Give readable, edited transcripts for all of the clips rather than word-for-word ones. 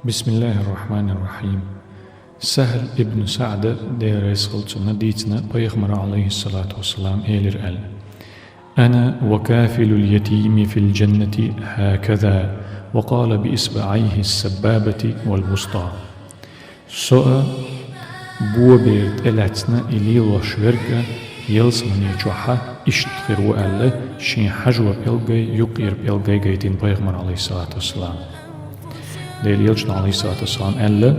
بسم الله الرحمن الرحيم. سهل ابن سعد دير يسخلتنا ديتنا بيغمر عليه الصلاة والسلام إيلر أل أنا وكافل اليتيم في الجنة هكذا، وقال بإصبعيه السبابة والوسطى. سؤال بو بيرت إلاتنا إلي وشورك يلس من يجوحا اشتغر وألا شين حجوة بيلغي يقير بيلغي جيتين بيغمر عليه الصلاة والسلام. ديل يلجن عليه الصلاة والسلام ألا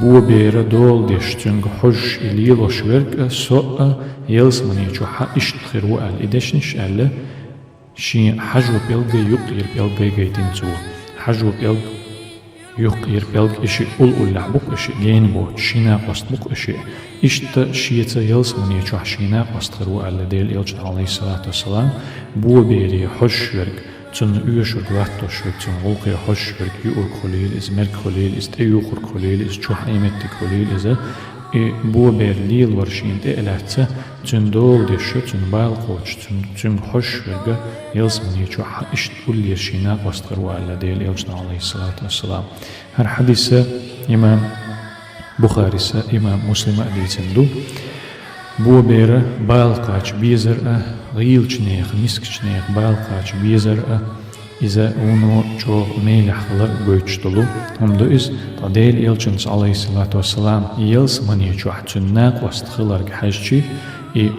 بو بير دول ديشتنغ حج إلي وشورك سؤال يلس من يجوحا اشتغر وألا إدشنش ألا شين حجوة بيلغي يقير بيلغي جيتين تو حجوة بيلغي يقير بيلغ إشي أول لعبوك إشي جين بو شينا قصدبوك إشي إشتا شيتا يلس من يجوح شينا قصدغرو ألا ديل يلجن عليه الصلاة والسلام بو بيري حج ورق تن يوشرق راتو شرق تن غلقي حج ورق يؤر خليل إز مرق خليل إز تيوخر خليل إز جوح إيمتك خليل إز بو بير ليل ورشين دي إلاتة تن دول دي شو تن بالقوش تن حج ورق يلس من يجوح إشت أول يشينا قصدغرو ألا ديل يلجن عليه الصلاة والسلام. هر حديثة إمام بخاري إمام مسلم أديتندو بو بيرة بالقاش بيزر غيل جنيخ مسك جنيخ بالقاش بيزر إذا أونو جو ميلح خلر بوچتلو هم دو إز تديل إلجنس عليه الصلاة والسلام يلس من يجوح تناق وست خلر حجي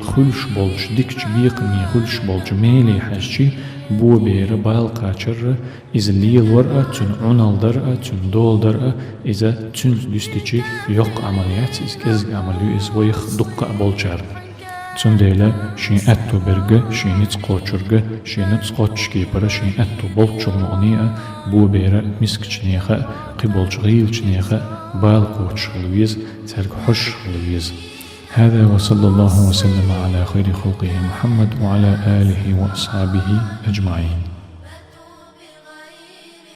خلش بولج ديكش بيقني خلش بولج ميلي حجي بو بير بالقاچر إذا ليل ورقة تن عنال درقة تن دول درقة إذا تن دستيچي يوق عمليات إز كز عمليو إز ويخ دقة بولجار تن ديلا شين أتو برغة شين نتقوچرغة شين نتقوچكي برا شين أتو بولچر مغنية بو بير مسك جنيخة قبولج غيل جنيخة بالقوچ خلويز ترك حش خلويز. هذا وصلى الله وسلم على خير خلقه محمد وعلى آله وأصحابه أجمعين.